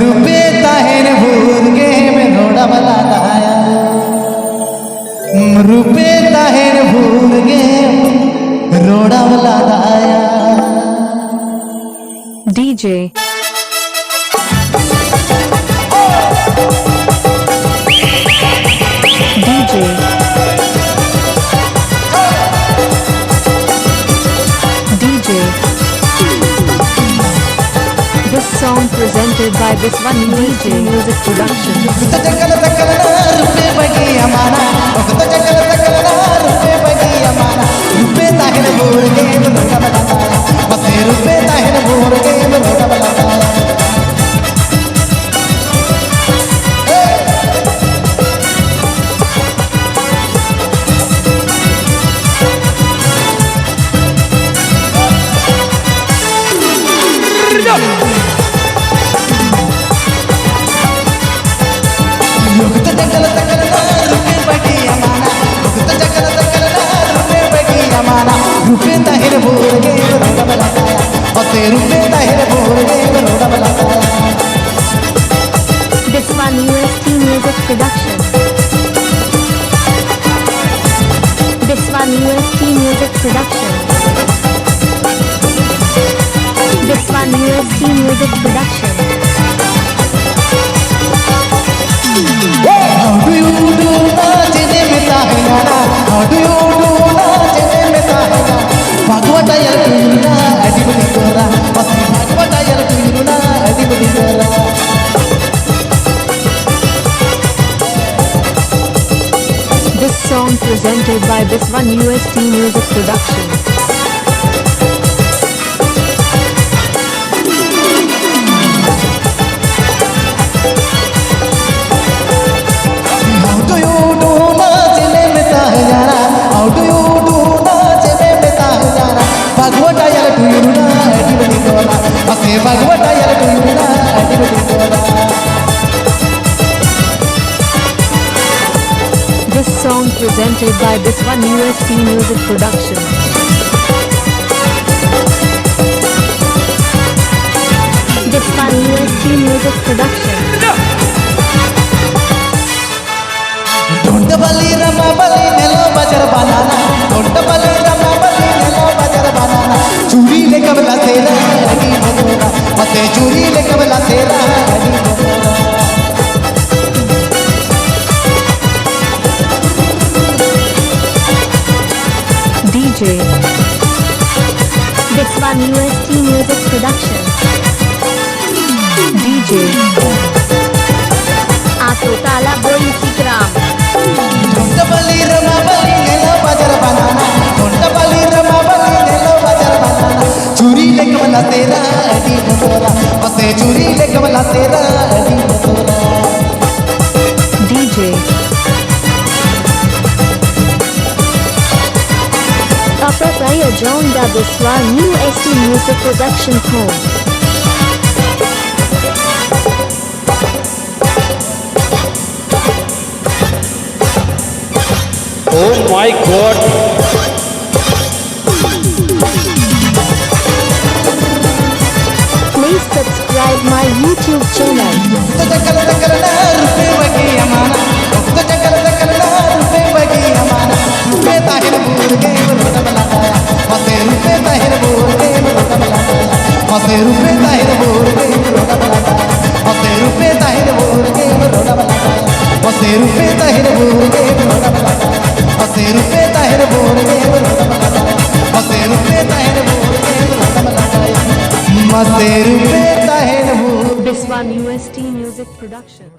रुपये ताहेर भूल के मैं रोड़ा बला दाया रुपये ताहेर भूल के रोड़ा बला दाया DJ This song presented by this one DJ music production. चकल चकल रुपये बगी अमाना चकल चकल रुपये बगी अमाना रुपये ताहेर भूल के रोड़ा बला दाया बस रुपये ताहेर भूल के रोड़ा बला दाया चकल चकल रुपये बगी अमाना चकल चकल रुपये बगी अमाना रुपये ताहेर भूल के रोड़ा बला दाया बस रुपये ताहेर भूल के रोड़ा बला दाया This one UST music production. This one UST music production. This one UST music production. How do you do na jene mein tahena how do you do na jene mein tahena bhagwata yar tuyuna adibudi gora pasi bhagwata yar tuyuna adibudi gora This song presented by this one UST music production. how do you do na jene mein tahena how do you do na jene mein tahena bhagwata yar tuyuna adibudi gora pasi bhagwata yar tuyuna adibudi gora This song presented by this one UST music production. This one UST music production. Don't bali rama bali nelo bajar banana don't bali rama bali nelo bajar banana churi le kabla tera adi bhagora mate churi le kabla tera adi bhagora DJ This one UST music production. DJ Okto Tala Boli Sikram. don't bali rama bali nelo bajar banana don't bali rama bali nelo bajar banana churi le kabla tera adi bhagora mate churi le kabla tera adi bhagora DJ Upper Player Joan da this one UST music production home. Oh my God! Please subscribe my YouTube channel. चकल चकल रुपये बगी अमाना चकल चकल रुपये बगी अमाना रुपये Taher भूल के रोड़ा बला दाया बस रुपये ताहेर भूल के रोड़ा बला दाया बस रुपये ताहेर भूल के रोड़ा बला दाया बस रुपये ताहेर भूल के रोड़ा बला दाया बस रुपये ताहेर भूल के रोड़ा बला दाया बस रुपये ताहेर भूल के रोड़ा बला दाया बस रुपये ताहेर भूल के रोड़ा बला दाया बस रुपये ताहेर भूल This one UST music production.